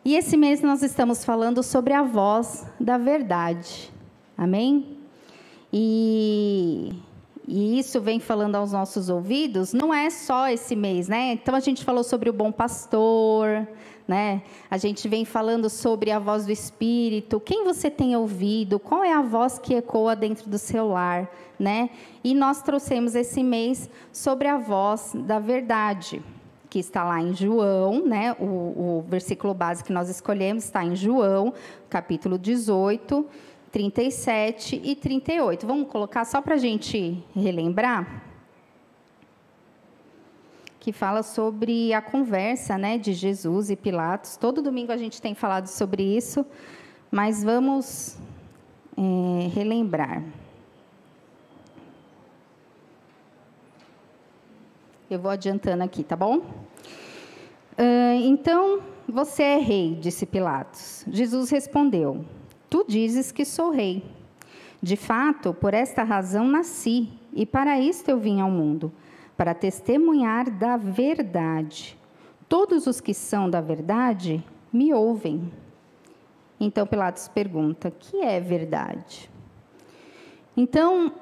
E esse mês nós estamos falando sobre a voz da verdade. Amém? E isso vem falando aos nossos ouvidos, não é só esse mês, né? Então, a gente falou sobre o bom pastor, né? A gente vem falando sobre a voz do Espírito. Quem você tem ouvido? Qual é a voz que ecoa dentro do seu lar, né? E nós trouxemos esse mês sobre a voz da verdade, que está lá em João, né? O versículo base que nós escolhemos está em João, capítulo 18, 37 e 38. Vamos colocar só para a gente relembrar? Que fala sobre a conversa, né, de Jesus e Pilatos. Todo domingo a gente tem falado sobre isso, mas vamos relembrar. Eu vou adiantando aqui, tá bom? Então, você é rei, disse Pilatos. Jesus respondeu: tu dizes que sou rei. De fato, por esta razão nasci, e para isto eu vim ao mundo, para testemunhar da verdade. Todos os que são da verdade me ouvem. Então Pilatos pergunta: que é verdade? Então,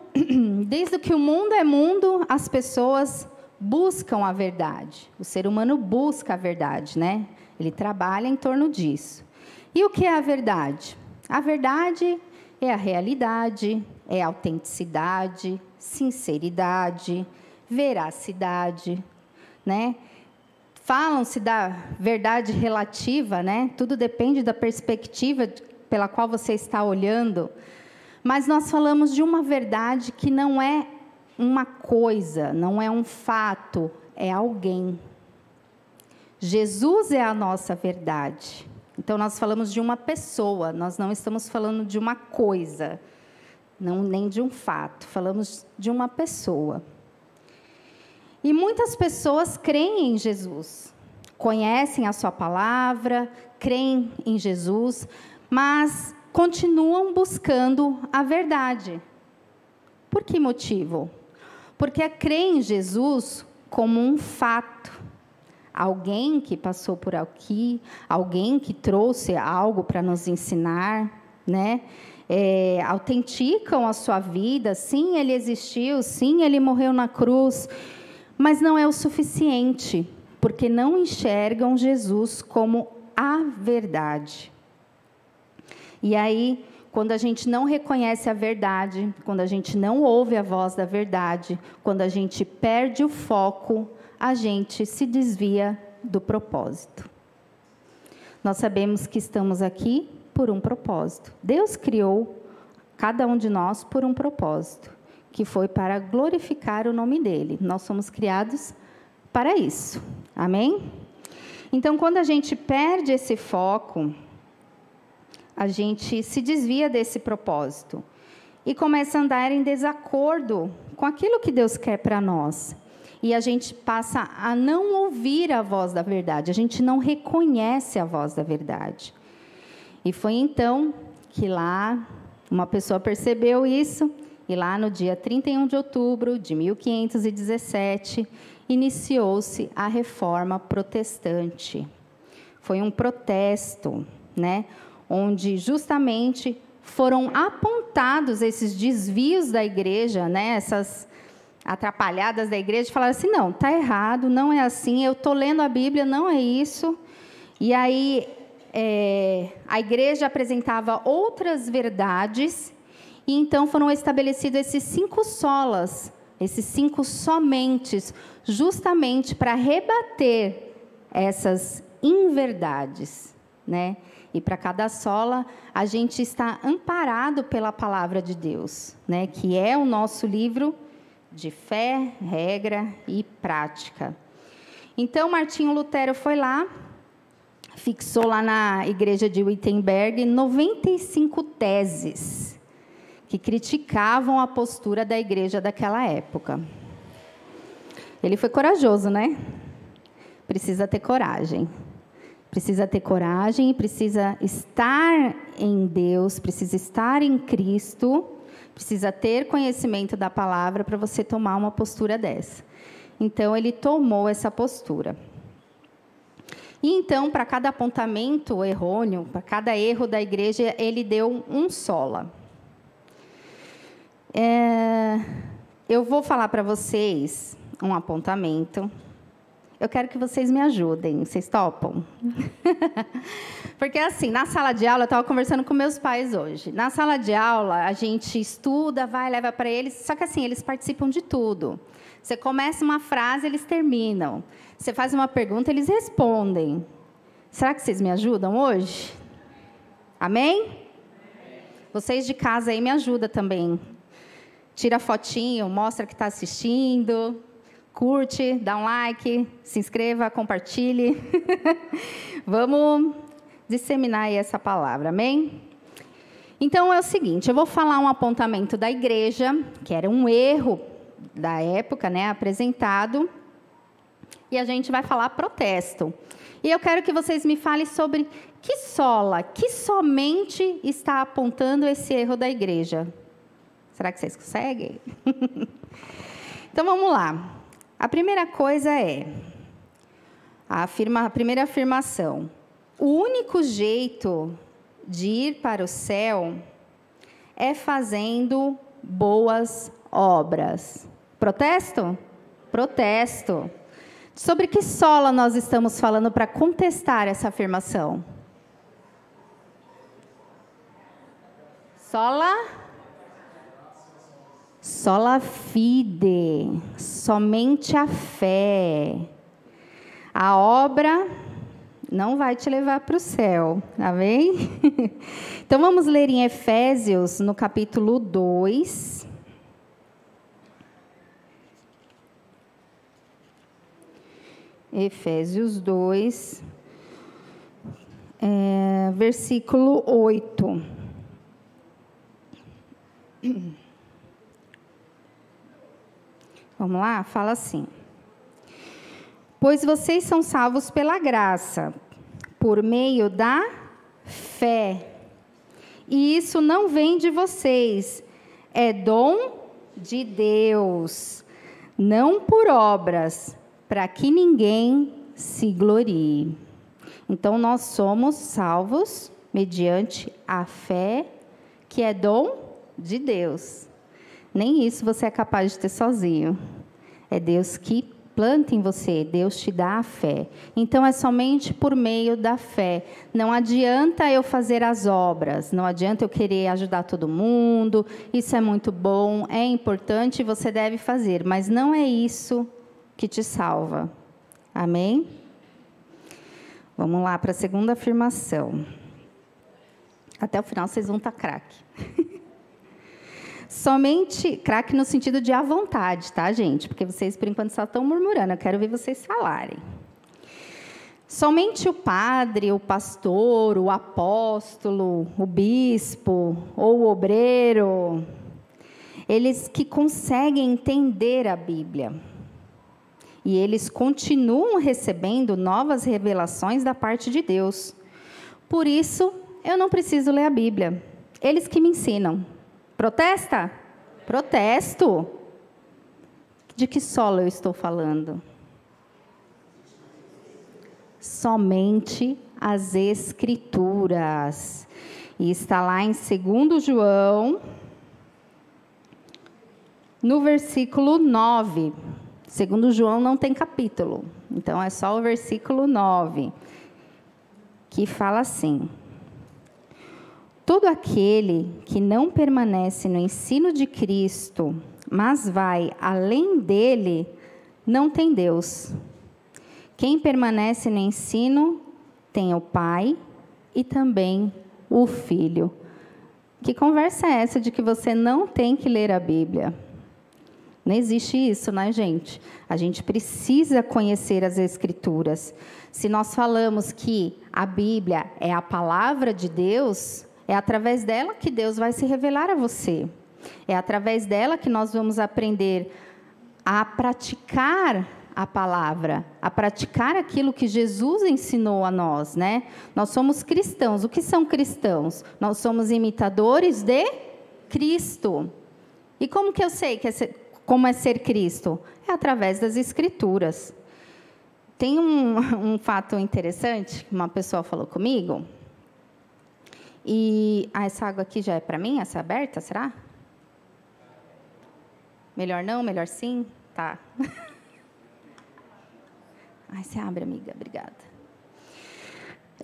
desde que o mundo é mundo, as pessoas buscam a verdade. O ser humano busca a verdade, né? Ele trabalha em torno disso. E o que é a verdade? A verdade é a realidade, é a autenticidade, sinceridade, veracidade, né? Falam-se da verdade relativa, né? Tudo depende da perspectiva pela qual você está olhando. Mas nós falamos de uma verdade que não é uma coisa, não é um fato, é alguém. Jesus é a nossa verdade. Então, nós falamos de uma pessoa, nós não estamos falando de uma coisa, nem de um fato, falamos de uma pessoa. E muitas pessoas creem em Jesus, conhecem a sua palavra, creem em Jesus, mas continuam buscando a verdade. Por que motivo? Porque creem em Jesus como um fato. Alguém que passou por aqui, alguém que trouxe algo para nos ensinar, né? Autenticam a sua vida, sim, ele existiu, sim, ele morreu na cruz, mas não é o suficiente, porque não enxergam Jesus como a verdade. E aí, quando a gente não reconhece a verdade, quando a gente não ouve a voz da verdade, quando a gente perde o foco, a gente se desvia do propósito. Nós sabemos que estamos aqui por um propósito. Deus criou cada um de nós por um propósito, que foi para glorificar o nome dele. Nós somos criados para isso. Amém? Então, quando a gente perde esse foco, a gente se desvia desse propósito e começa a andar em desacordo com aquilo que Deus quer para nós. E a gente passa a não ouvir a voz da verdade, a gente não reconhece a voz da verdade. E foi então que lá uma pessoa percebeu isso, e lá no dia 31 de outubro de 1517, iniciou-se a Reforma Protestante. Foi um protesto, né, onde justamente foram apontados esses desvios da igreja, né, essas atrapalhadas da igreja, falaram assim: não, está errado, não é assim, eu estou lendo a Bíblia, não é isso. E aí a igreja apresentava outras verdades, e então foram estabelecidos esses 5 solas, esses 5 somentes, justamente para rebater essas inverdades, né? E para cada sola, a gente está amparado pela palavra de Deus, né? Que é o nosso livro de fé, regra e prática. Então, Martinho Lutero foi lá, fixou lá na igreja de Wittenberg 95 teses que criticavam a postura da igreja daquela época. Ele foi corajoso, né? Precisa ter coragem. Precisa ter coragem, precisa estar em Deus, precisa estar em Cristo, precisa ter conhecimento da palavra para você tomar uma postura dessa. Então, ele tomou essa postura. E então, para cada apontamento errôneo, para cada erro da igreja, ele deu um sola. Eu vou falar para vocês um apontamento. Eu quero que vocês me ajudem. Vocês topam? Porque, assim, na sala de aula, eu estava conversando com meus pais hoje. Na sala de aula, a gente estuda, vai, leva para eles. Só que, assim, eles participam de tudo. Você começa uma frase, eles terminam. Você faz uma pergunta, eles respondem. Será que vocês me ajudam hoje? Amém? Vocês de casa aí me ajudam também. Tira fotinho, mostra que está assistindo. Curte, dá um like, se inscreva, compartilhe. Vamos disseminar aí essa palavra, amém? Então, é o seguinte, eu vou falar um apontamento da igreja, que era um erro da época, né, apresentado, e a gente vai falar protesto. E eu quero que vocês me falem sobre que somente está apontando esse erro da igreja. Será que vocês conseguem? Então, vamos lá. A primeira coisa é, a primeira afirmação. O único jeito de ir para o céu é fazendo boas obras. Protesto? Protesto. Sobre que sola nós estamos falando para contestar essa afirmação? Sola fide, somente a fé. A obra não vai te levar para o céu, amém? Então, vamos ler em Efésios, no capítulo 2. Efésios 2, versículo 8. Vamos lá? Fala assim. Pois vocês são salvos pela graça, por meio da fé. E isso não vem de vocês, é dom de Deus, não por obras, para que ninguém se glorie. Então, nós somos salvos mediante a fé, que é dom de Deus. Nem isso você é capaz de ter sozinho. É Deus que planta em você, Deus te dá a fé. Então, é somente por meio da fé. Não adianta eu fazer as obras, não adianta eu querer ajudar todo mundo. Isso é muito bom, é importante e você deve fazer, mas não é isso que te salva. Amém? Vamos lá para a segunda afirmação. Até o final vocês vão estar craque. Somente, craque no sentido de à vontade, tá, gente? Porque vocês, por enquanto, só estão murmurando. Eu quero ver vocês falarem. Somente o padre, o pastor, o apóstolo, o bispo ou o obreiro, eles que conseguem entender a Bíblia. E eles continuam recebendo novas revelações da parte de Deus. Por isso, eu não preciso ler a Bíblia. Eles que me ensinam. Protesta? Protesto. De que solo eu estou falando? Somente as Escrituras. E está lá em 2 João, no versículo 9. 2 João não tem capítulo, então é só o versículo 9, que fala assim: todo aquele que não permanece no ensino de Cristo, mas vai além dele, não tem Deus. Quem permanece no ensino tem o Pai e também o Filho. Que conversa é essa de que você não tem que ler a Bíblia? Não existe isso, né, gente? A gente precisa conhecer as Escrituras. Se nós falamos que a Bíblia é a palavra de Deus, é através dela que Deus vai se revelar a você. É através dela que nós vamos aprender a praticar a palavra, a praticar aquilo que Jesus ensinou a nós, né? Nós somos cristãos. O que são cristãos? Nós somos imitadores de Cristo. E como que eu sei como é ser Cristo? É através das Escrituras. Tem um fato interessante que uma pessoa falou comigo. E essa água aqui já é para mim? Essa é aberta, será? Melhor não? Melhor sim? Tá. Ai, você abre, amiga. Obrigada.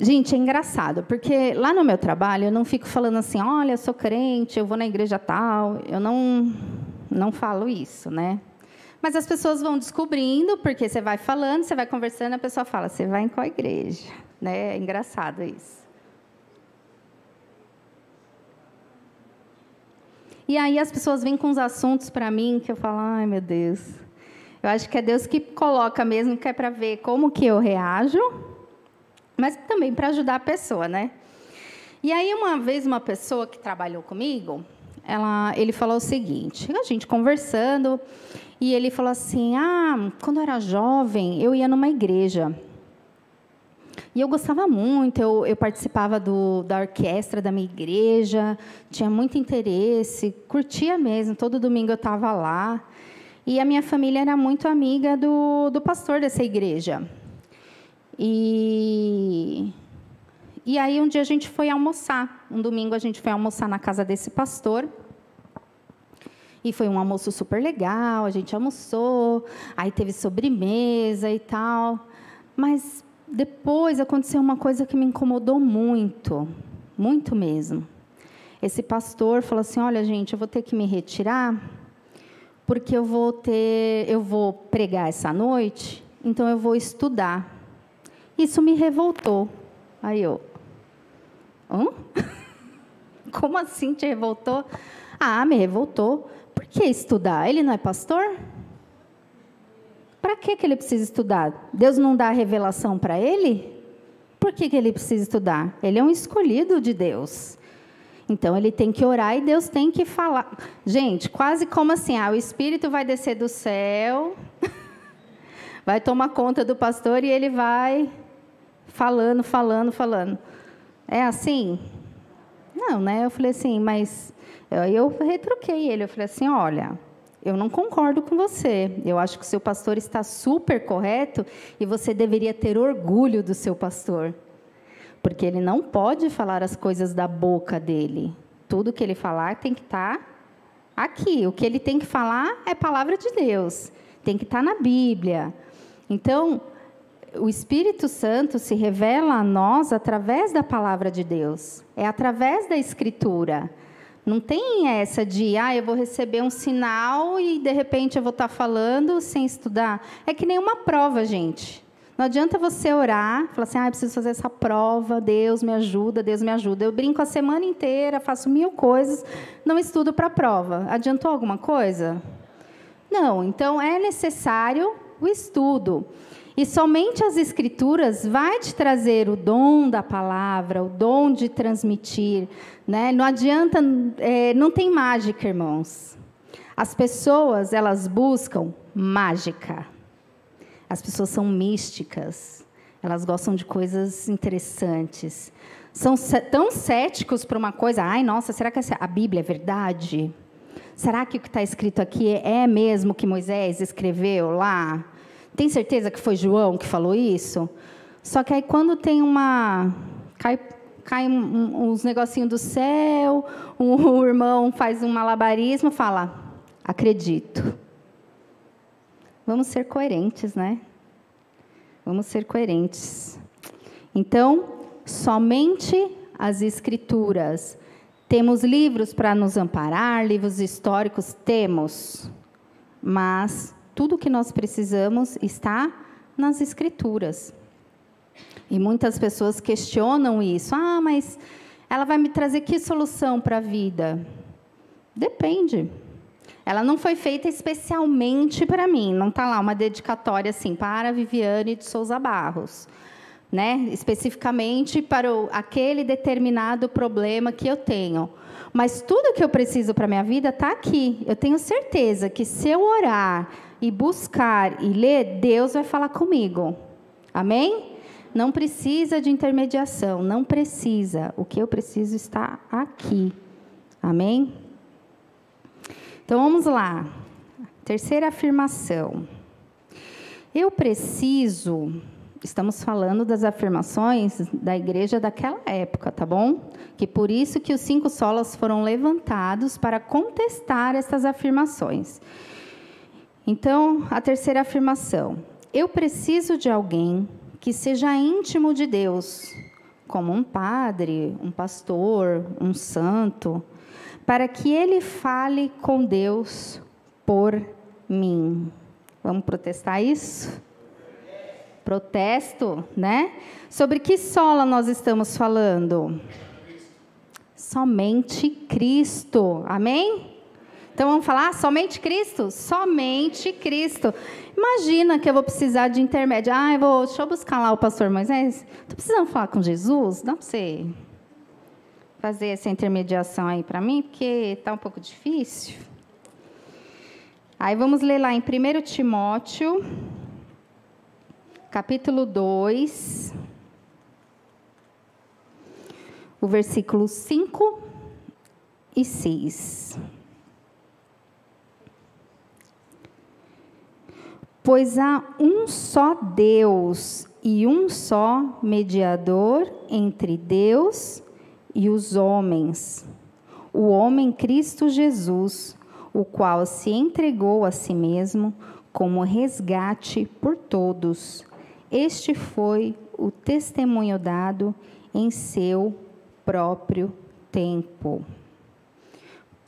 Gente, é engraçado, porque lá no meu trabalho eu não fico falando assim, olha, eu sou crente, eu vou na igreja tal. Eu não falo isso, né? Mas as pessoas vão descobrindo, porque você vai falando, você vai conversando, a pessoa fala, você vai em qual igreja? Né? É engraçado isso. E aí as pessoas vêm com uns assuntos para mim que eu falo, ai, meu Deus. Eu acho que é Deus que coloca mesmo, que é para ver como que eu reajo, mas também para ajudar a pessoa, né? E aí, uma vez, uma pessoa que trabalhou comigo, ele falou o seguinte, a gente conversando, e ele falou assim, quando eu era jovem, eu ia numa igreja. E eu gostava muito, eu participava da orquestra da minha igreja, tinha muito interesse, curtia mesmo, todo domingo eu estava lá. E a minha família era muito amiga do pastor dessa igreja. E aí, um dia a gente foi almoçar. Um domingo a gente foi almoçar na casa desse pastor. E foi um almoço super legal, a gente almoçou, aí teve sobremesa e tal. Mas depois aconteceu uma coisa que me incomodou muito, muito mesmo. Esse pastor falou assim, olha, gente, eu vou ter que me retirar, porque eu vou pregar essa noite, então eu vou estudar. Isso me revoltou. Aí eu, como assim te revoltou? Me revoltou. Por que estudar? Ele não é pastor? Para que ele precisa estudar? Deus não dá a revelação para ele? Por que ele precisa estudar? Ele é um escolhido de Deus. Então, ele tem que orar e Deus tem que falar. Gente, quase como assim, o Espírito vai descer do céu, vai tomar conta do pastor e ele vai falando. É assim? Não, né? Eu falei assim, mas... Eu retruquei ele, eu falei assim, olha, eu não concordo com você, eu acho que o seu pastor está super correto e você deveria ter orgulho do seu pastor, porque ele não pode falar as coisas da boca dele, tudo que ele falar tem que estar aqui, o que ele tem que falar é palavra de Deus, tem que estar na Bíblia. Então, o Espírito Santo se revela a nós através da palavra de Deus, é através da Escritura. Não tem essa de, eu vou receber um sinal e, de repente, eu vou estar falando sem estudar. É que nem uma prova, gente. Não adianta você orar, falar assim, eu preciso fazer essa prova, Deus me ajuda, Deus me ajuda. Eu brinco a semana inteira, faço 1000 coisas, não estudo para a prova. Adiantou alguma coisa? Não, então é necessário o estudo. E somente as Escrituras vai te trazer o dom da palavra, o dom de transmitir, né? Não adianta, não tem mágica, irmãos. As pessoas, elas buscam mágica. As pessoas são místicas. Elas gostam de coisas interessantes. São tão céticos para uma coisa. Nossa, será que a Bíblia é verdade? Será que o que está escrito aqui é mesmo que Moisés escreveu lá? Tem certeza que foi João que falou isso? Só que aí quando tem cai uns negocinhos do céu, o irmão faz um malabarismo, fala, acredito. Vamos ser coerentes, né? Vamos ser coerentes. Então, somente as Escrituras. Temos livros para nos amparar, livros históricos, temos, mas tudo o que nós precisamos está nas Escrituras. E muitas pessoas questionam isso. Mas ela vai me trazer que solução para a vida? Depende. Ela não foi feita especialmente para mim. Não está lá uma dedicatória assim, para Viviane de Souza Barros, né? Especificamente para aquele determinado problema que eu tenho. Mas tudo que eu preciso para a minha vida está aqui. Eu tenho certeza que se eu orar e buscar e ler, Deus vai falar comigo. Amém? Não precisa de intermediação, não precisa. O que eu preciso está aqui. Amém? Então, vamos lá. Terceira afirmação. Eu preciso, estamos falando das afirmações da igreja daquela época, tá bom? Que por isso que os 5 solas foram levantados para contestar essas afirmações. Então, a terceira afirmação. Eu preciso de alguém que seja íntimo de Deus, como um padre, um pastor, um santo, para que ele fale com Deus por mim. Vamos protestar isso? Protesto, né? Sobre que sola nós estamos falando? Somente Cristo. Amém? Então vamos falar somente Cristo? Somente Cristo. Imagina que eu vou precisar de intermédio. Deixa eu buscar lá o pastor Moisés. Estou precisando falar com Jesus? Dá para você fazer essa intermediação aí para mim? Porque está um pouco difícil. Aí vamos ler lá em 1 Timóteo, capítulo 2, o versículo 5 e 6. Pois há um só Deus e um só mediador entre Deus e os homens, o homem Cristo Jesus, o qual se entregou a si mesmo como resgate por todos. Este foi o testemunho dado em seu próprio tempo.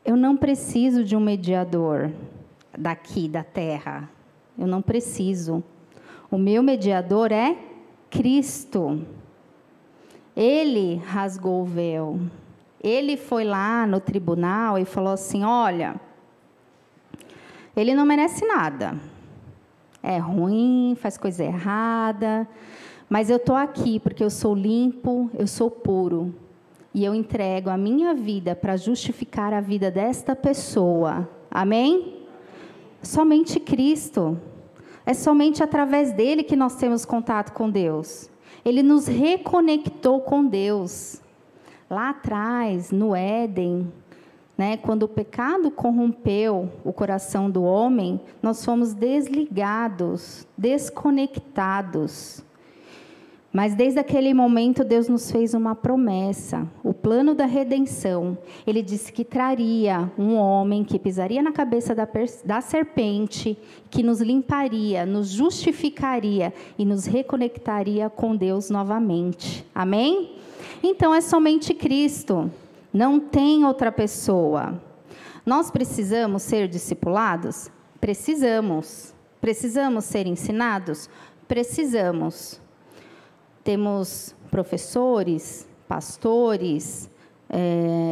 Eu não preciso de um mediador daqui da terra. Eu não preciso. O meu mediador é Cristo. Ele rasgou o véu. Ele foi lá no tribunal e falou assim, olha, ele não merece nada. É ruim, faz coisa errada, mas eu estou aqui porque eu sou limpo, eu sou puro. E eu entrego a minha vida para justificar a vida desta pessoa. Amém? Somente Cristo. É somente através dele que nós temos contato com Deus. Ele nos reconectou com Deus. Lá atrás, no Éden, né, quando o pecado corrompeu o coração do homem, nós fomos desligados, desconectados. Mas desde aquele momento, Deus nos fez uma promessa, o plano da redenção. Ele disse que traria um homem que pisaria na cabeça da serpente, que nos limparia, nos justificaria e nos reconectaria com Deus novamente. Amém? Então, é somente Cristo, não tem outra pessoa. Nós precisamos ser discipulados? Precisamos. Precisamos ser ensinados? Precisamos. Temos professores, pastores,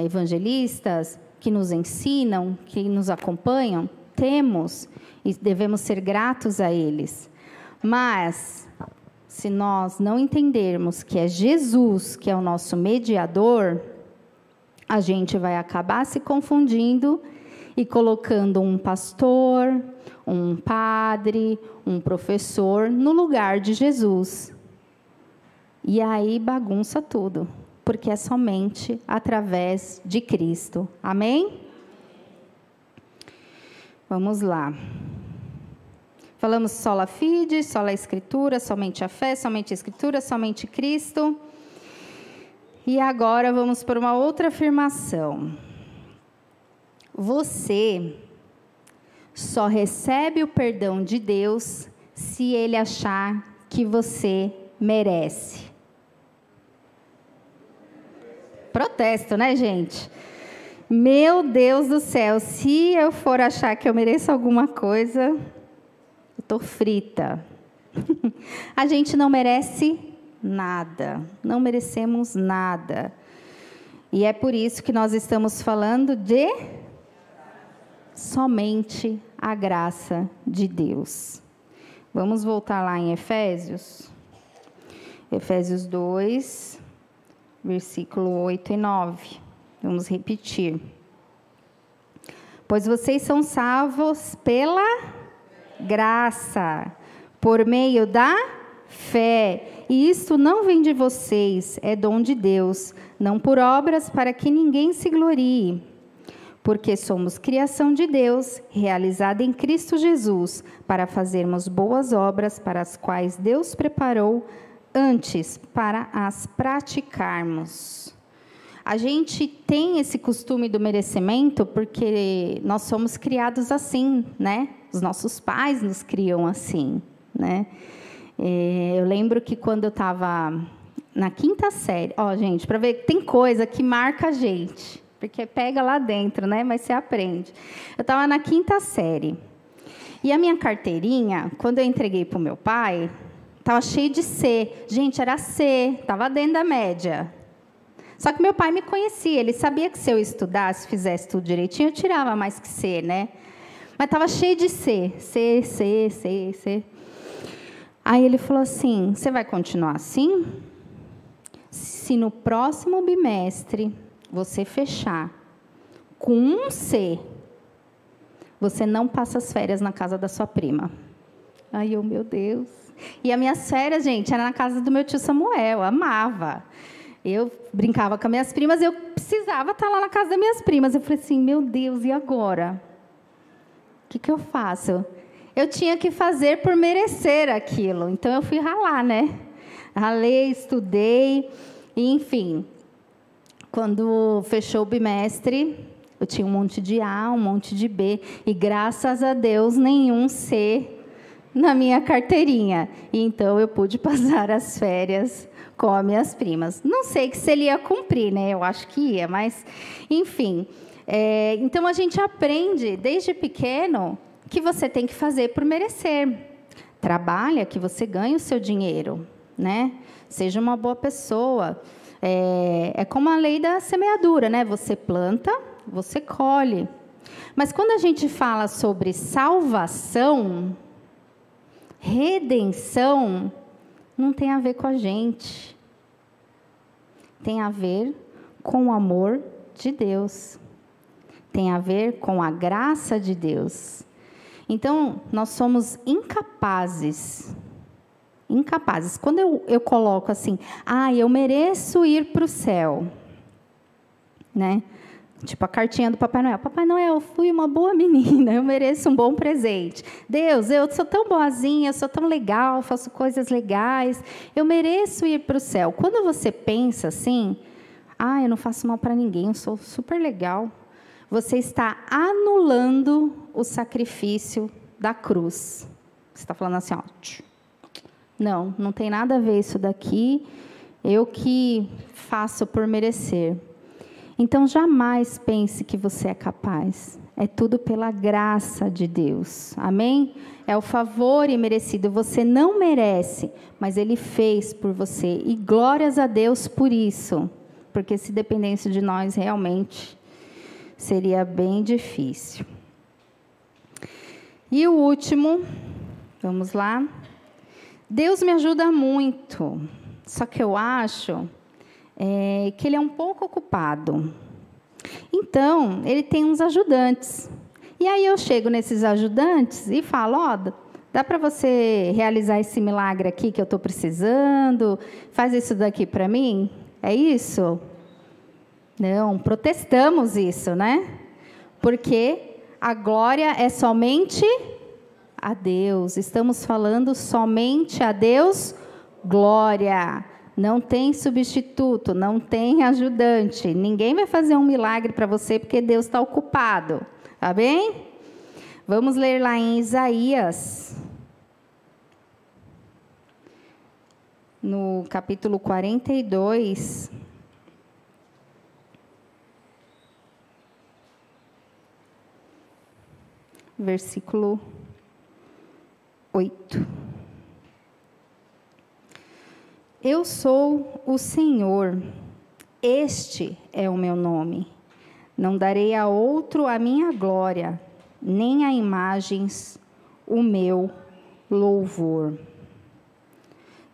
evangelistas que nos ensinam, que nos acompanham. Temos e devemos ser gratos a eles. Mas, se nós não entendermos que é Jesus que é o nosso mediador, a gente vai acabar se confundindo e colocando um pastor, um padre, um professor no lugar de Jesus. E aí bagunça tudo, porque é somente através de Cristo. Amém? Vamos lá. Falamos sola fide, sola escritura, somente a fé, somente a escritura, somente Cristo. E agora vamos para uma outra afirmação. Você só recebe o perdão de Deus se Ele achar que você merece. Protesto, né, gente? Meu Deus do céu, se eu for achar que eu mereço alguma coisa, eu estou frita. A gente não merece nada, não merecemos nada. E é por isso que nós estamos falando de somente a graça de Deus. Vamos voltar lá em Efésios. Efésios 2, versículo 8 e 9. Vamos repetir. Pois vocês são salvos pela graça, por meio da fé. E isto não vem de vocês, é dom de Deus, não por obras, para que ninguém se glorie. Porque somos criação de Deus, realizada em Cristo Jesus, para fazermos boas obras, para as quais Deus preparou antes para as praticarmos. A gente tem esse costume do merecimento porque nós somos criados assim, né? Os nossos pais nos criam assim, né? Eu lembro que quando eu estava na 5ª série, gente, para ver que tem coisa que marca a gente, porque pega lá dentro, né? Mas você aprende. Eu estava na 5ª série. E a minha carteirinha, quando eu entreguei para o meu pai, estava cheio de C. Gente, era C, estava dentro da média. Só que meu pai me conhecia, ele sabia que se eu estudasse, fizesse tudo direitinho, eu tirava mais que C, né? Mas estava cheio de C. C, C, C, C. Aí ele falou assim, você vai continuar assim? Se no próximo bimestre você fechar com um C, você não passa as férias na casa da sua prima. Ai, meu Deus. E as minhas férias, gente, era na casa do meu tio Samuel, eu amava. Eu brincava com as minhas primas, eu precisava estar lá na casa das minhas primas. Eu falei assim, meu Deus, e agora? O que eu faço? Eu tinha que fazer por merecer aquilo. Então, eu fui ralar, né? Ralei, estudei, e, enfim. Quando fechou o bimestre, eu tinha um monte de A, um monte de B, e graças a Deus, nenhum C na minha carteirinha. E, então, eu pude passar as férias com as minhas primas. Não sei se ele ia cumprir, né? Eu acho que ia, mas, enfim. Então, a gente aprende, desde pequeno, que você tem que fazer por merecer. Trabalha, que você ganha o seu dinheiro, né? Seja uma boa pessoa. É como a lei da semeadura, né? Você planta, você colhe. Mas quando a gente fala sobre salvação, redenção, não tem a ver com a gente. Tem a ver com o amor de Deus. Tem a ver com a graça de Deus. Então, nós somos incapazes. Incapazes. Quando eu coloco assim, eu mereço ir para o céu. Né? Tipo a cartinha do Papai Noel. Papai Noel, eu fui uma boa menina, eu mereço um bom presente. Deus, eu sou tão boazinha, eu sou tão legal, faço coisas legais, eu mereço ir para o céu. Quando você pensa assim, eu não faço mal para ninguém, eu sou super legal, você está anulando o sacrifício da cruz. Você está falando assim, não tem nada a ver isso daqui, eu que faço por merecer. Então, jamais pense que você é capaz. É tudo pela graça de Deus. Amém? É o favor imerecido. Você não merece, mas Ele fez por você. E glórias a Deus por isso. Porque se dependesse de nós, realmente, seria bem difícil. E o último, vamos lá. Deus me ajuda muito. Só que eu acho que ele é um pouco ocupado. Então, ele tem uns ajudantes. E aí eu chego nesses ajudantes e falo, dá para você realizar esse milagre aqui que eu estou precisando? Faz isso daqui para mim? É isso? Não, protestamos isso, né? Porque a glória é somente a Deus. Estamos falando somente a Deus, glória. Não tem substituto, não tem ajudante. Ninguém vai fazer um milagre para você porque Deus está ocupado. Tá bem? Vamos ler lá em Isaías, no capítulo 42. Versículo 8. Eu sou o Senhor, este é o meu nome. Não darei a outro a minha glória, nem a imagens o meu louvor.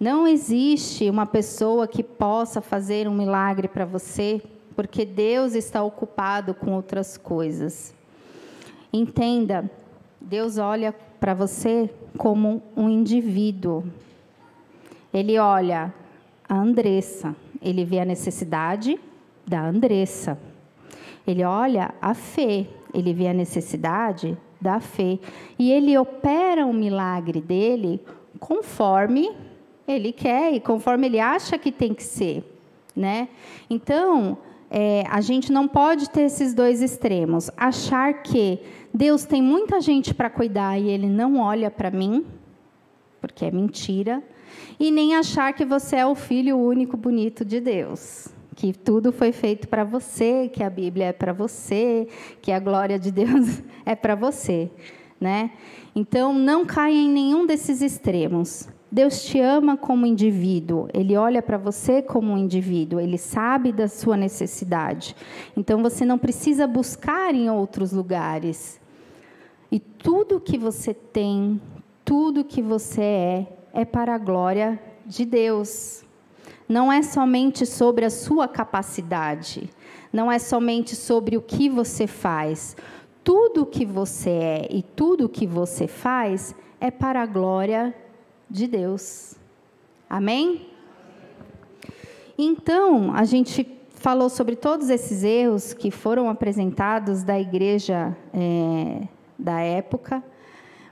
Não existe uma pessoa que possa fazer um milagre para você, porque Deus está ocupado com outras coisas. Entenda, Deus olha para você como um indivíduo. Ele olha a Andressa, ele vê a necessidade da Andressa. Ele olha a fé, ele vê a necessidade da fé. E ele opera o milagre dele conforme ele quer e conforme ele acha que tem que ser, né? Então, a gente não pode ter esses dois extremos. Achar que Deus tem muita gente para cuidar e ele não olha para mim, porque é mentira. E nem achar que você é o filho único bonito de Deus, que tudo foi feito para você, que a Bíblia é para você, que a glória de Deus é para você, né? Então, não caia em nenhum desses extremos. Deus te ama como indivíduo, Ele olha para você como um indivíduo, Ele sabe da sua necessidade. Então, você não precisa buscar em outros lugares. E tudo que você tem, tudo que você é para a glória de Deus. Não é somente sobre a sua capacidade, não é somente sobre o que você faz. Tudo que você é e tudo que você faz é para a glória de Deus. Amém? Então, a gente falou sobre todos esses erros que foram apresentados da igreja da época,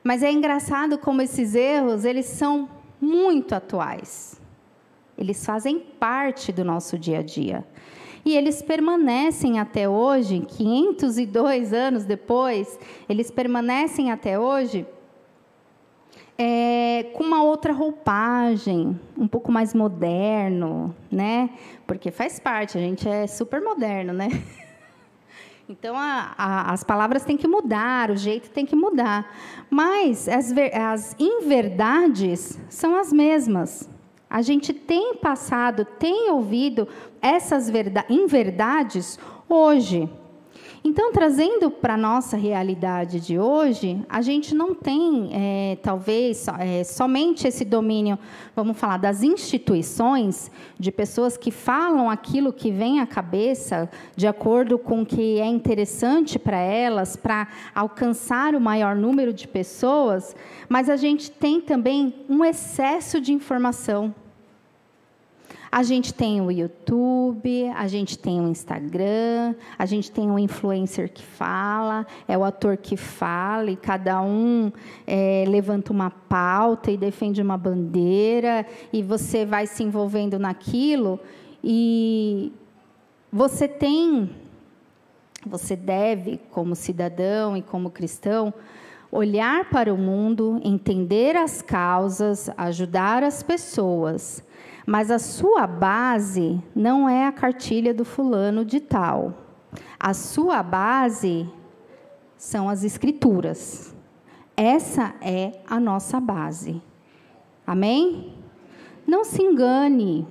mas é engraçado como esses erros, eles são muito atuais. Eles fazem parte do nosso dia a dia. E eles permanecem até hoje, 502 anos depois, eles permanecem até hoje com uma outra roupagem, um pouco mais moderno, né? Porque faz parte, a gente é super moderno, né? Então, as palavras têm que mudar, o jeito tem que mudar. Mas as inverdades são as mesmas. A gente tem passado, tem ouvido essas inverdades hoje. Então, trazendo para a nossa realidade de hoje, a gente não tem, talvez, somente esse domínio, vamos falar, das instituições, de pessoas que falam aquilo que vem à cabeça, de acordo com o que é interessante para elas, para alcançar o maior número de pessoas, mas a gente tem também um excesso de informação. A gente tem o YouTube, a gente tem o Instagram, a gente tem o influencer que fala, é o ator que fala, e cada um levanta uma pauta e defende uma bandeira, e você vai se envolvendo naquilo, e você deve, como cidadão e como cristão, olhar para o mundo, entender as causas, ajudar as pessoas. Mas a sua base não é a cartilha do fulano de tal. A sua base são as Escrituras. Essa é a nossa base. Amém? Não se engane.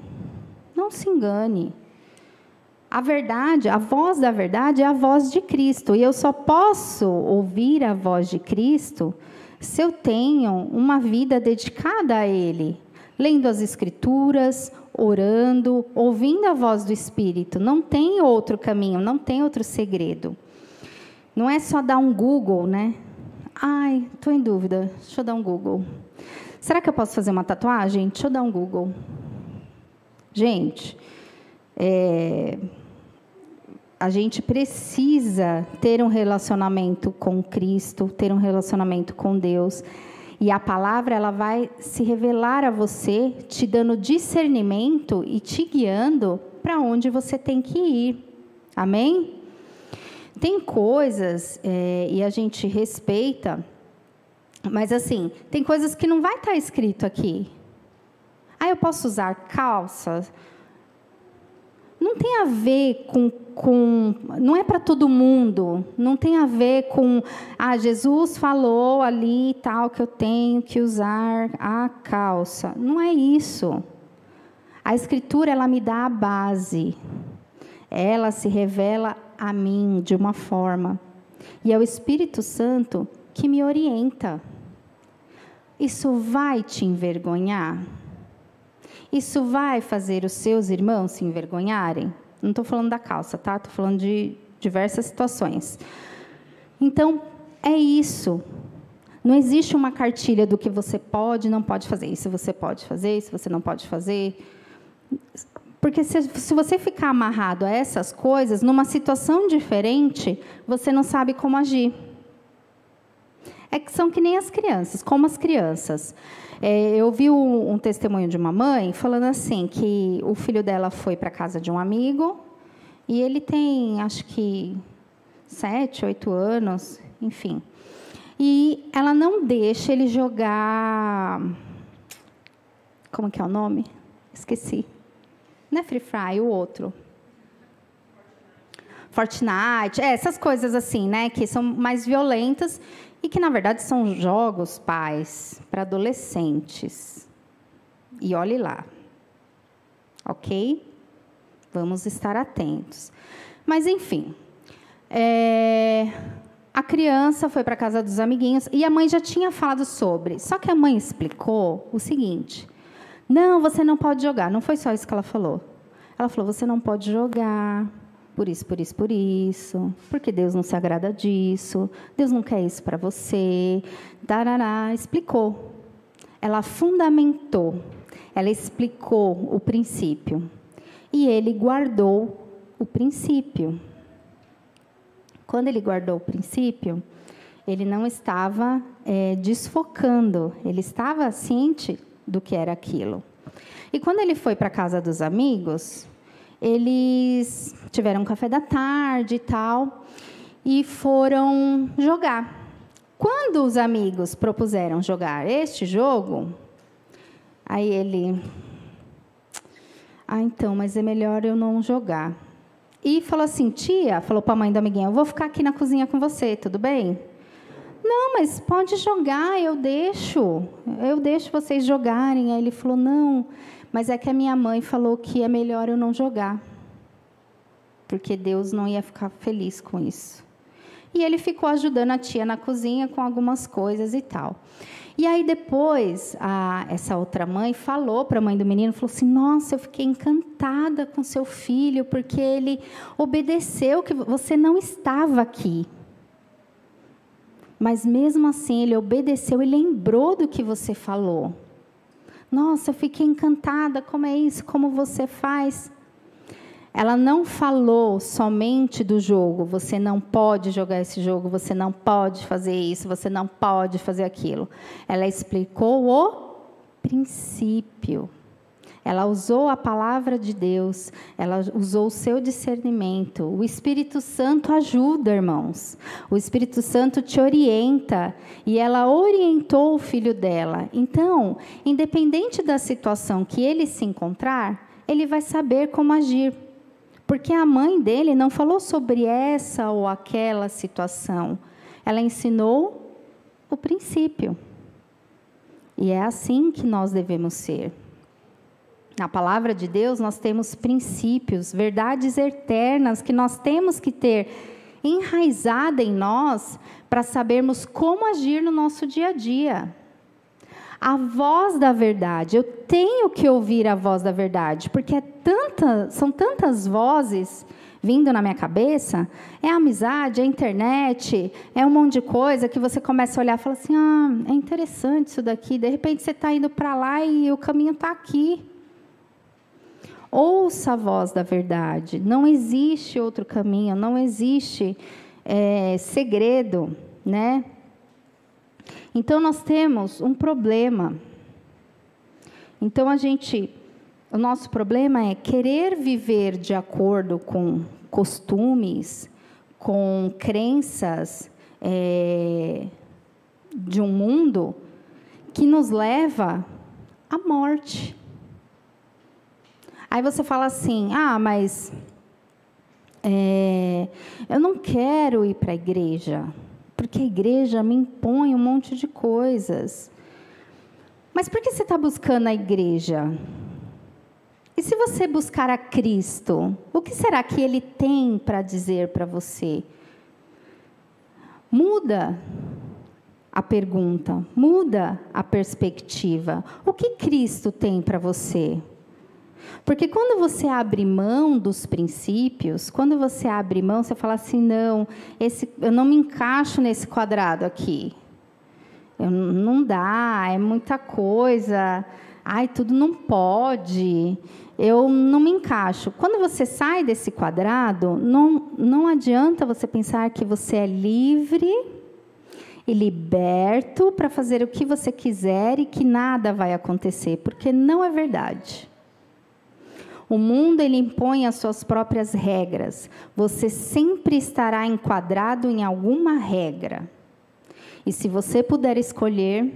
Não se engane. A verdade, a voz da verdade é a voz de Cristo. E eu só posso ouvir a voz de Cristo se eu tenho uma vida dedicada a Ele. Lendo as Escrituras, orando, ouvindo a voz do Espírito. Não tem outro caminho, não tem outro segredo. Não é só dar um Google, né? Ai, estou em dúvida, deixa eu dar um Google. Será que eu posso fazer uma tatuagem? Deixa eu dar um Google. Gente, a gente precisa ter um relacionamento com Cristo, ter um relacionamento com Deus. E a palavra, ela vai se revelar a você, te dando discernimento e te guiando para onde você tem que ir. Amém? Tem coisas, e a gente respeita, mas assim, tem coisas que não vai estar escrito aqui. Eu posso usar calça? Não tem a ver não é para todo mundo, não tem a ver com, Jesus falou ali e tal, que eu tenho que usar a calça. Não é isso. A Escritura, ela me dá a base. Ela se revela a mim de uma forma. E é o Espírito Santo que me orienta. Isso vai te envergonhar? Isso vai fazer os seus irmãos se envergonharem? Não estou falando da calça, tá? Estou falando de diversas situações. Então, é isso. Não existe uma cartilha do que você pode e não pode fazer. Isso você pode fazer, isso você não pode fazer. Porque se você ficar amarrado a essas coisas, numa situação diferente, você não sabe como agir. É que são que nem as crianças, como as crianças. Eu vi um testemunho de uma mãe falando assim, que o filho dela foi para a casa de um amigo, e ele tem, acho que, 7, 8 anos, enfim. E ela não deixa ele jogar... Como que é o nome? Esqueci. Não é Free Fire, o outro. Fortnite, essas coisas assim, né, que são mais violentas e que, na verdade, são jogos, pais, para adolescentes. E olhe lá. Ok? Vamos estar atentos. Mas, enfim, a criança foi para a casa dos amiguinhos e a mãe já tinha falado sobre. Só que a mãe explicou o seguinte: não, você não pode jogar. Não foi só isso que ela falou. Ela falou, você não pode jogar, por isso, por isso, por isso, porque Deus não se agrada disso, Deus não quer isso para você. Darará, explicou. Ela fundamentou, ela explicou o princípio. E ele guardou o princípio. Quando ele guardou o princípio, ele não estava desfocando, ele estava ciente do que era aquilo. E quando ele foi para a casa dos amigos, eles tiveram um café da tarde e tal, e foram jogar. Quando os amigos propuseram jogar este jogo, aí ele... então, mas é melhor eu não jogar. E falou assim, tia, falou para a mãe da amiguinha, eu vou ficar aqui na cozinha com você, tudo bem? Não, mas pode jogar, eu deixo vocês jogarem. Aí ele falou, não, mas é que a minha mãe falou que é melhor eu não jogar, porque Deus não ia ficar feliz com isso. E ele ficou ajudando a tia na cozinha com algumas coisas e tal. E aí depois, essa outra mãe falou para a mãe do menino, falou assim, nossa, eu fiquei encantada com seu filho, porque ele obedeceu, que você não estava aqui. Mas mesmo assim, ele obedeceu e lembrou do que você falou. Nossa, eu fiquei encantada, como é isso, como você faz. Ela não falou somente do jogo, você não pode jogar esse jogo, você não pode fazer isso, você não pode fazer aquilo. Ela explicou o princípio. Ela usou a palavra de Deus, ela usou o seu discernimento. O Espírito Santo ajuda, irmãos. O Espírito Santo te orienta. E ela orientou o filho dela. Então, independente da situação que ele se encontrar, ele vai saber como agir. Porque a mãe dele não falou sobre essa ou aquela situação. Ela ensinou o princípio. E é assim que nós devemos ser. Na palavra de Deus, nós temos princípios, verdades eternas que nós temos que ter enraizada em nós para sabermos como agir no nosso dia a dia. A voz da verdade, eu tenho que ouvir a voz da verdade, porque são tantas vozes vindo na minha cabeça, é a amizade, é a internet, é um monte de coisa que você começa a olhar e fala assim, é interessante isso daqui, de repente você está indo para lá e o caminho está aqui. Ouça a voz da verdade, não existe outro caminho, não existe segredo, né? Então, nós temos um problema. Então, o nosso problema é querer viver de acordo com costumes, com crenças de um mundo que nos leva à morte. Aí você fala assim, mas eu não quero ir para a igreja, porque a igreja me impõe um monte de coisas. Mas por que você está buscando a igreja? E se você buscar a Cristo, o que será que Ele tem para dizer para você? Muda a pergunta, muda a perspectiva. O que Cristo tem para você? Porque quando você abre mão dos princípios, quando você abre mão, você fala assim, não, eu não me encaixo nesse quadrado aqui. Não dá, é muita coisa. ai, tudo não pode, eu não me encaixo. Quando você sai desse quadrado, não adianta você pensar que você é livre e liberto para fazer o que você quiser e que nada vai acontecer, porque não é verdade. O mundo, ele impõe as suas próprias regras. Você sempre estará enquadrado em alguma regra. E se você puder escolher,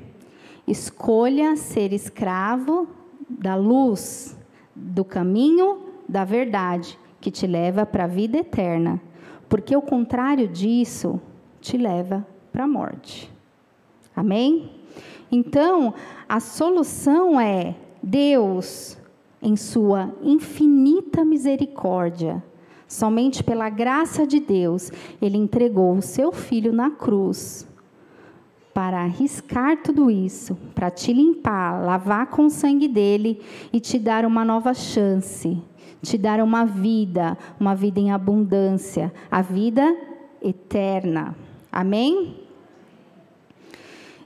escolha ser escravo da luz, do caminho da verdade, que te leva para a vida eterna. Porque o contrário disso te leva para a morte. Amém? Então, a solução é Deus, em sua infinita misericórdia, somente pela graça de Deus, Ele entregou o seu Filho na cruz, para arriscar tudo isso, para te limpar, lavar com o sangue dele e te dar uma nova chance, te dar uma vida em abundância, a vida eterna. Amém?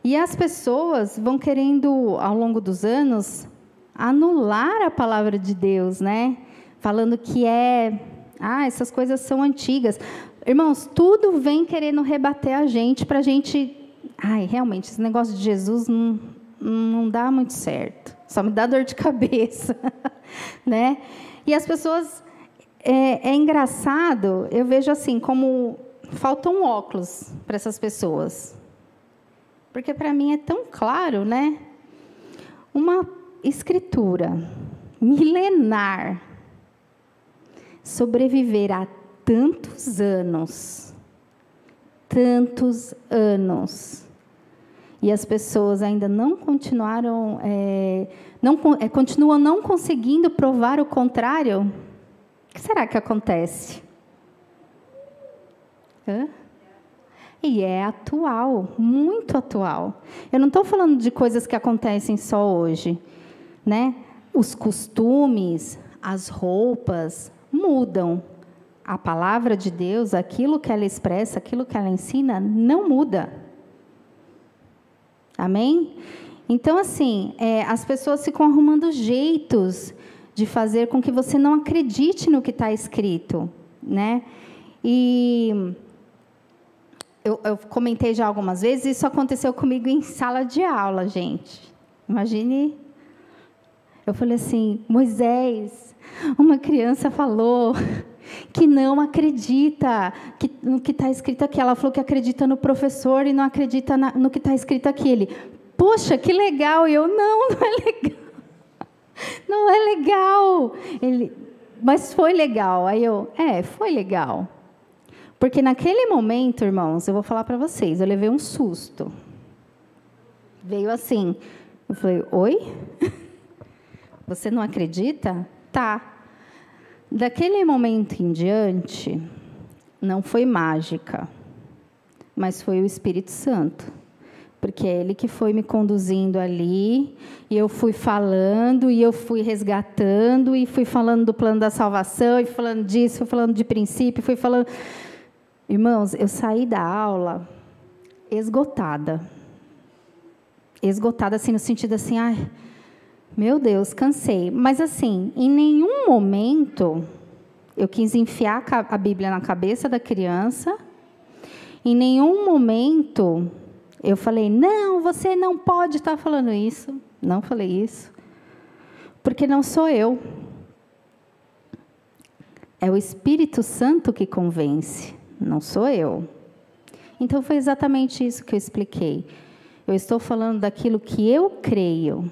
E as pessoas vão querendo, ao longo dos anos, anular a palavra de Deus, né? Falando que essas coisas são antigas. Irmãos, tudo vem querendo rebater a gente, para a gente... realmente, esse negócio de Jesus não dá muito certo. Só me dá dor de cabeça, né? E as pessoas... É engraçado, eu vejo assim, como faltam óculos para essas pessoas. Porque para mim é tão claro, né? Uma escritura milenar sobreviver a tantos anos, e as pessoas ainda não continuaram, continuam não conseguindo provar o contrário. O que será que acontece? E é atual, muito atual. Eu não estou falando de coisas que acontecem só hoje, né? Os costumes, as roupas mudam. A palavra de Deus, aquilo que ela expressa, aquilo que ela ensina, não muda. Amém? Então, assim, as pessoas ficam arrumando jeitos de fazer com que você não acredite no que está escrito, né? E eu comentei já algumas vezes, isso aconteceu comigo em sala de aula, gente. Imagine, eu falei assim, Moisés, uma criança falou que não acredita no que está escrito aqui. Ela falou que acredita no professor e não acredita no que está escrito aqui. Ele, poxa, que legal. E eu, não é legal. Não é legal. Ele, mas foi legal. Aí eu, foi legal. Porque naquele momento, irmãos, eu vou falar para vocês, eu levei um susto. Veio assim, eu falei, oi? Você não acredita? Tá. Daquele momento em diante, não foi mágica, mas foi o Espírito Santo. Porque é Ele que foi me conduzindo ali, e eu fui falando, e eu fui resgatando, e fui falando do plano da salvação, e falando disso, fui falando de princípio, fui falando... Irmãos, eu saí da aula esgotada. Esgotada, assim, no sentido assim, meu Deus, cansei. Mas, assim, em nenhum momento eu quis enfiar a Bíblia na cabeça da criança. Em nenhum momento eu falei, não, você não pode estar falando isso. Não falei isso. Porque não sou eu. É o Espírito Santo que convence. Não sou eu. Então, foi exatamente isso que eu expliquei. Eu estou falando daquilo que eu creio,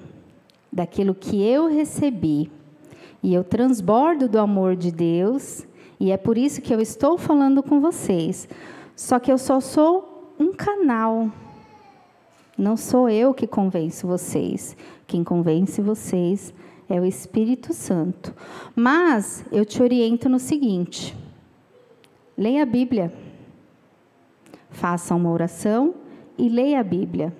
daquilo que eu recebi. E eu transbordo do amor de Deus, e é por isso que eu estou falando com vocês. Só que eu só sou um canal. Não sou eu que convenço vocês. Quem convence vocês é o Espírito Santo. Mas eu te oriento no seguinte: leia a Bíblia. Faça uma oração e leia a Bíblia.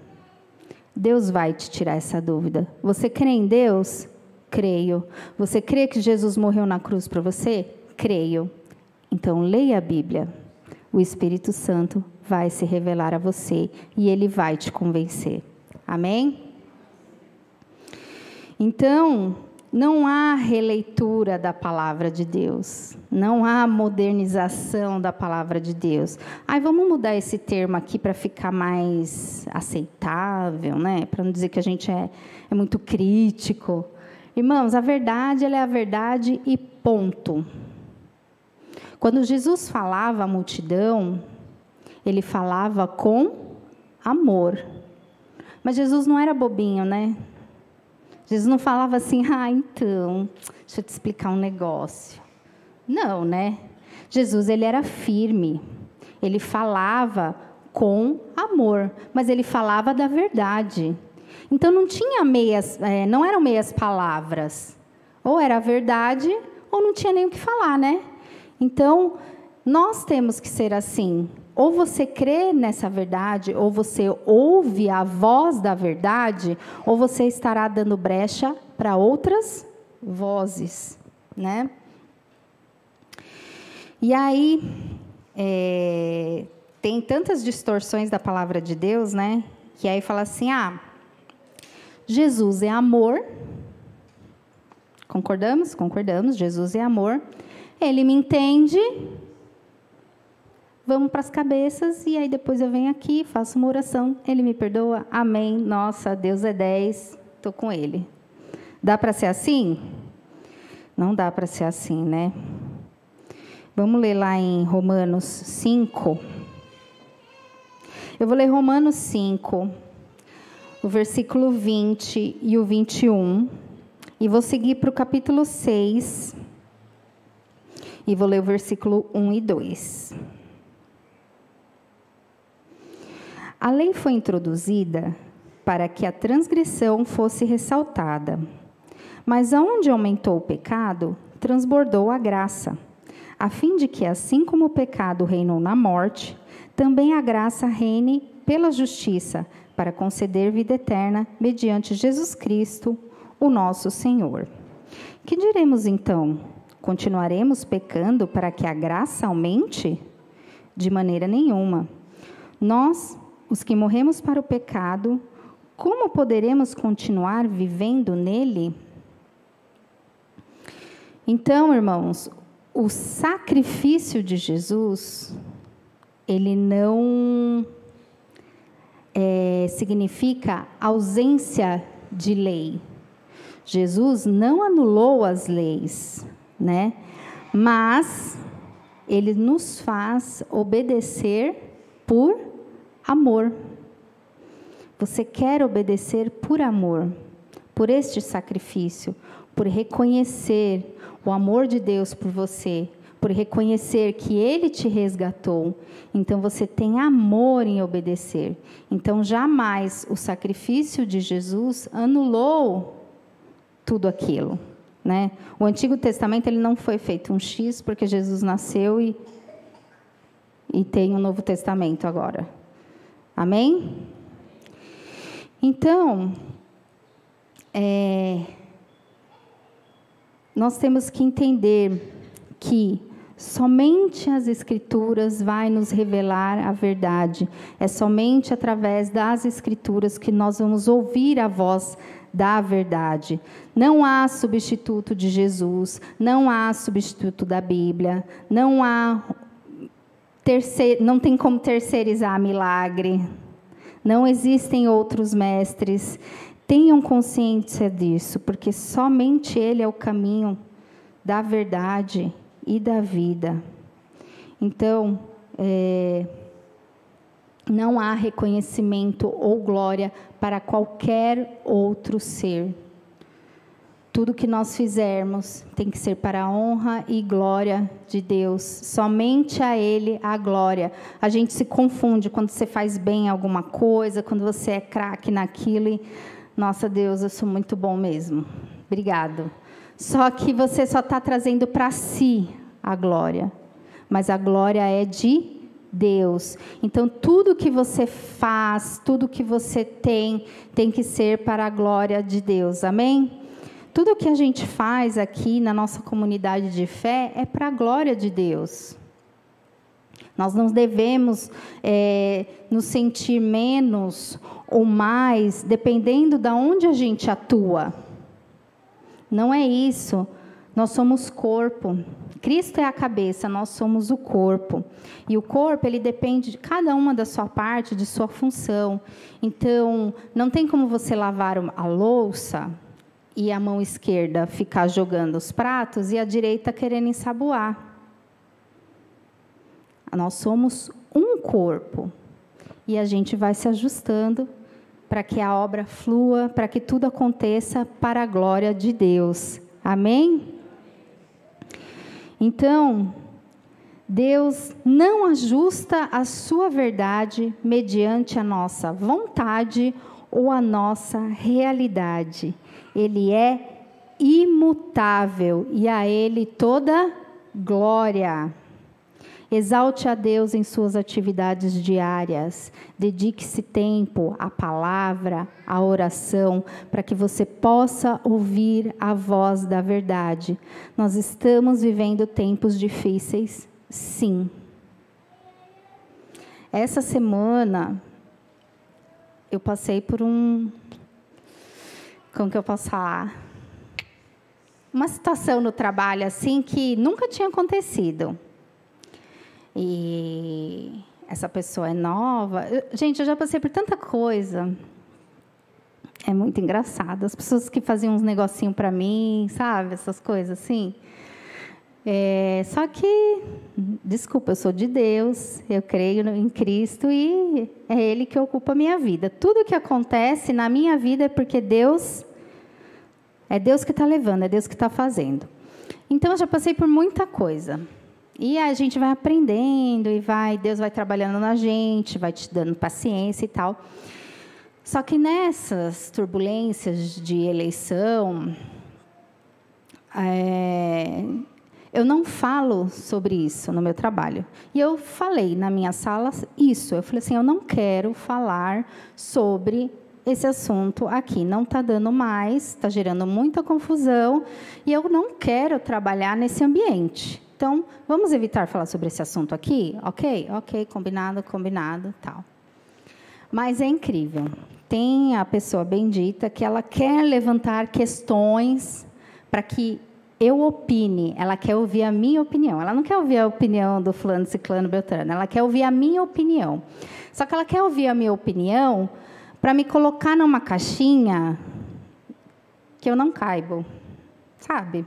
Deus vai te tirar essa dúvida. Você crê em Deus? Creio. Você crê que Jesus morreu na cruz para você? Creio. Então, leia a Bíblia. O Espírito Santo vai se revelar a você e Ele vai te convencer. Amém? Então, não há releitura da palavra de Deus, não há modernização da palavra de Deus. Vamos mudar esse termo aqui para ficar mais aceitável, né? Para não dizer que a gente é muito crítico. Irmãos, a verdade, ela é a verdade e ponto. Quando Jesus falava à multidão, ele falava com amor. Mas Jesus não era bobinho, né? Jesus não falava assim, então, deixa eu te explicar um negócio. Não, né? Jesus, ele era firme. Ele falava com amor, mas ele falava da verdade. Então, não eram meias palavras. Ou era a verdade, ou não tinha nem o que falar, né? Então, nós temos que ser assim. Ou você crê nessa verdade, ou você ouve a voz da verdade, ou você estará dando brecha para outras vozes, né? E aí, tem tantas distorções da palavra de Deus, né? Que aí fala assim, Jesus é amor. Concordamos? Concordamos, Jesus é amor. Ele me entende. Vamos para as cabeças, e aí depois eu venho aqui, faço uma oração, ele me perdoa, amém, nossa, Deus é 10, estou com ele. Dá para ser assim? Não dá para ser assim, né? Vamos ler lá em Romanos 5. Eu vou ler Romanos 5, o versículo 20 e o 21, e vou seguir para o capítulo 6, e vou ler o versículo 1 e 2. A lei foi introduzida para que a transgressão fosse ressaltada. Mas aonde aumentou o pecado, transbordou a graça, a fim de que, assim como o pecado reinou na morte, também a graça reine pela justiça, para conceder vida eterna, mediante Jesus Cristo, o nosso Senhor. Que diremos então? Continuaremos pecando para que a graça aumente? De maneira nenhuma. Nós, os que morremos para o pecado, como poderemos continuar vivendo nele? Então, irmãos, o sacrifício de Jesus, ele não significa ausência de lei. Jesus não anulou as leis, né? Mas ele nos faz obedecer por amor. Você quer obedecer por amor, por este sacrifício, por reconhecer o amor de Deus por você, por reconhecer que Ele te resgatou. Então, você tem amor em obedecer. Então, jamais o sacrifício de Jesus anulou tudo aquilo, né? O Antigo Testamento, ele não foi feito um X, porque Jesus nasceu e tem um Novo Testamento agora. Amém? Então, nós temos que entender que somente as Escrituras vai nos revelar a verdade. É somente através das Escrituras que nós vamos ouvir a voz da verdade. Não há substituto de Jesus, não há substituto da Bíblia, não tem como terceirizar milagre, não existem outros mestres. Tenham consciência disso, porque somente Ele é o caminho da verdade e da vida. Então, não há reconhecimento ou glória para qualquer outro ser. Tudo que nós fizermos tem que ser para a honra e glória de Deus. Somente a Ele a glória. A gente se confunde quando você faz bem alguma coisa, quando você é craque naquilo e, nossa, Deus, eu sou muito bom mesmo. Obrigado. Só que você só está trazendo para si a glória. Mas a glória é de Deus. Então, tudo que você faz, tudo que você tem que ser para a glória de Deus. Amém? Tudo que a gente faz aqui na nossa comunidade de fé é para a glória de Deus. Nós não devemos nos sentir menos ou mais, dependendo de onde a gente atua. Não é isso. Nós somos corpo. Cristo é a cabeça, nós somos o corpo. E o corpo, ele depende de cada uma da sua parte, de sua função. Então, não tem como você lavar a louça e a mão esquerda ficar jogando os pratos e a direita querendo ensaboar. Nós somos um corpo. E a gente vai se ajustando para que a obra flua, para que tudo aconteça para a glória de Deus. Amém? Então, Deus não ajusta a sua verdade mediante a nossa vontade ou a nossa realidade. Ele é imutável e a Ele toda glória. Exalte a Deus em suas atividades diárias. Dedique-se tempo à palavra, à oração, para que você possa ouvir a voz da verdade. Nós estamos vivendo tempos difíceis, sim. Essa semana, eu passei por como que eu posso falar? Uma situação no trabalho, assim, que nunca tinha acontecido. E essa pessoa é nova. Gente, eu já passei por tanta coisa. É muito engraçado. As pessoas que faziam uns negocinhos para mim, sabe? Essas coisas assim. Só que, desculpa, eu sou de Deus, eu creio em Cristo e é Ele que ocupa a minha vida. Tudo que acontece na minha vida é porque Deus... É Deus que está levando, é Deus que está fazendo. Então, eu já passei por muita coisa. E a gente vai aprendendo e Deus vai trabalhando na gente, vai te dando paciência e tal. Só que nessas turbulências de eleição, eu não falo sobre isso no meu trabalho. E eu falei na minha sala isso. Eu falei assim, eu não quero falar sobre esse assunto aqui. Não está dando mais, está gerando muita confusão e eu não quero trabalhar nesse ambiente. Então, vamos evitar falar sobre esse assunto aqui? Ok, combinado, tal. Mas é incrível. Tem a pessoa bendita que ela quer levantar questões para que eu opine. Ela quer ouvir a minha opinião. Ela não quer ouvir a opinião do fulano, ciclano, beltrano. Ela quer ouvir a minha opinião. Só que ela quer ouvir a minha opinião para me colocar numa caixinha que eu não caibo, sabe?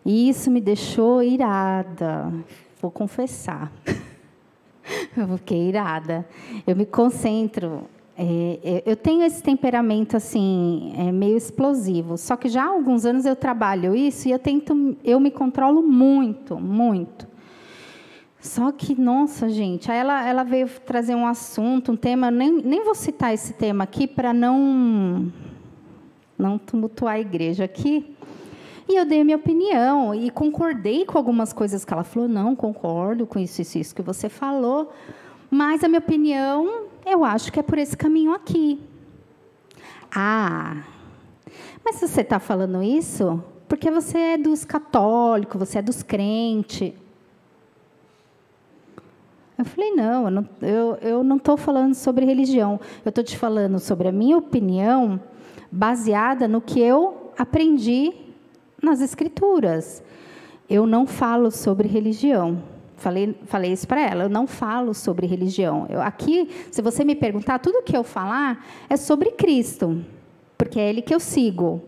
E isso me deixou irada, vou confessar. Eu fiquei irada. Eu me concentro. Eu tenho esse temperamento assim, meio explosivo. Só que já há alguns anos eu trabalho isso e eu me controlo muito, muito. Só que, nossa, gente, aí ela veio trazer um assunto, um tema, nem vou citar esse tema aqui para não tumultuar a igreja aqui. E eu dei a minha opinião e concordei com algumas coisas que ela falou. Não, concordo com isso que você falou. Mas a minha opinião, eu acho que é por esse caminho aqui. Ah, mas você está falando isso porque você é dos católicos, você é dos crentes. Eu falei, não, eu não estou falando sobre religião. Eu estou te falando sobre a minha opinião baseada no que eu aprendi nas Escrituras. Eu não falo sobre religião. Falei isso para ela, eu não falo sobre religião. Aqui, se você me perguntar, tudo que eu falar é sobre Cristo, porque é Ele que eu sigo.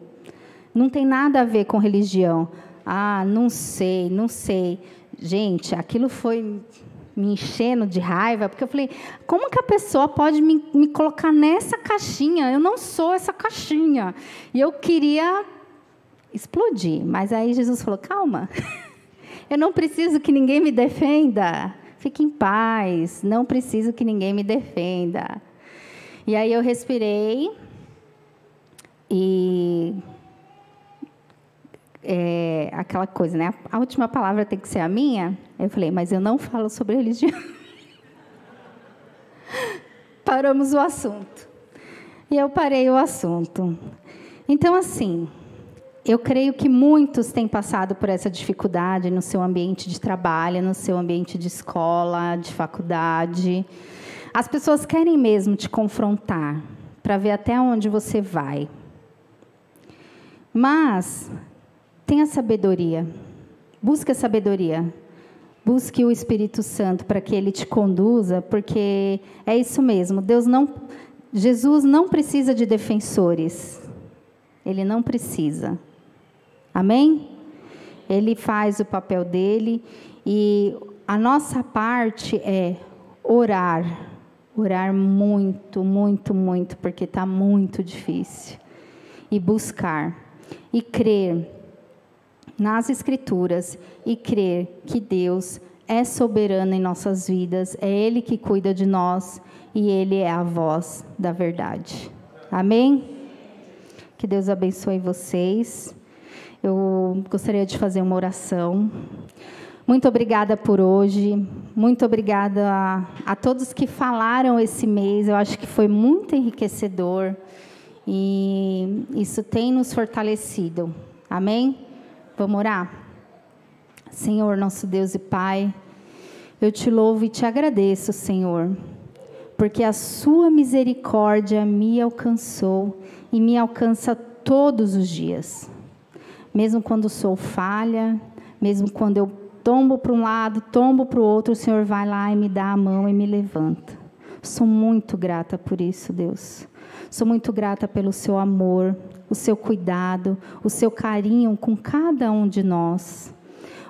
Não tem nada a ver com religião. Ah, não sei. Gente, aquilo foi me enchendo de raiva, porque eu falei, como que a pessoa pode me colocar nessa caixinha? Eu não sou essa caixinha. E eu queria explodir, mas aí Jesus falou, calma, eu não preciso que ninguém me defenda, fique em paz, não preciso que ninguém me defenda. E aí eu respirei e aquela coisa, né? A última palavra tem que ser a minha. Eu falei, mas eu não falo sobre religião. Paramos o assunto. E eu parei o assunto. Então, assim, eu creio que muitos têm passado por essa dificuldade no seu ambiente de trabalho, no seu ambiente de escola, de faculdade. As pessoas querem mesmo te confrontar, para ver até onde você vai. Mas tenha sabedoria. Busque a sabedoria. Busque o Espírito Santo para que Ele te conduza, porque é isso mesmo. Jesus não precisa de defensores. Ele não precisa. Amém? Ele faz o papel dele e a nossa parte é orar. Orar muito, muito, muito, porque está muito difícil. E buscar. E crer nas Escrituras e crer que Deus é soberano em nossas vidas, é Ele que cuida de nós e Ele é a voz da verdade. Amém? Que Deus abençoe vocês. Eu gostaria de fazer uma oração. Muito obrigada por hoje, muito obrigada a todos que falaram esse mês, eu acho que foi muito enriquecedor e isso tem nos fortalecido. Amém? Vamos orar? Senhor, nosso Deus e Pai, eu te louvo e te agradeço, Senhor, porque a sua misericórdia me alcançou e me alcança todos os dias. Mesmo quando sou falha, mesmo quando eu tombo para um lado, tombo para o outro, o Senhor vai lá e me dá a mão e me levanta. Sou muito grata por isso, Deus. Sou muito grata pelo seu amor, o seu cuidado, o seu carinho com cada um de nós.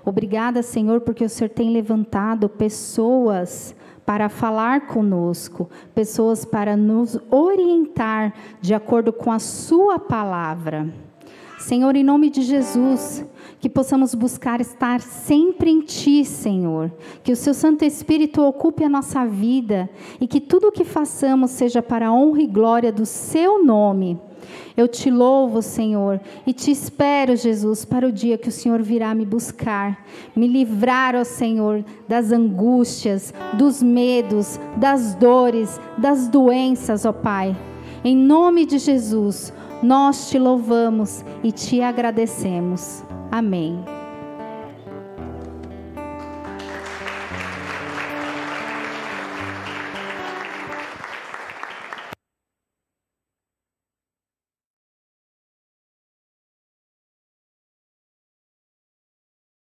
Obrigada, Senhor, porque o Senhor tem levantado pessoas para falar conosco, pessoas para nos orientar de acordo com a sua palavra. Senhor, em nome de Jesus, que possamos buscar estar sempre em Ti, Senhor. Que o Seu Santo Espírito ocupe a nossa vida e que tudo o que façamos seja para a honra e glória do Seu nome. Eu te louvo, Senhor, e te espero, Jesus, para o dia que o Senhor virá me buscar, me livrar, ó Senhor, das angústias, dos medos, das dores, das doenças, ó Pai. Em nome de Jesus, nós te louvamos e te agradecemos. Amém.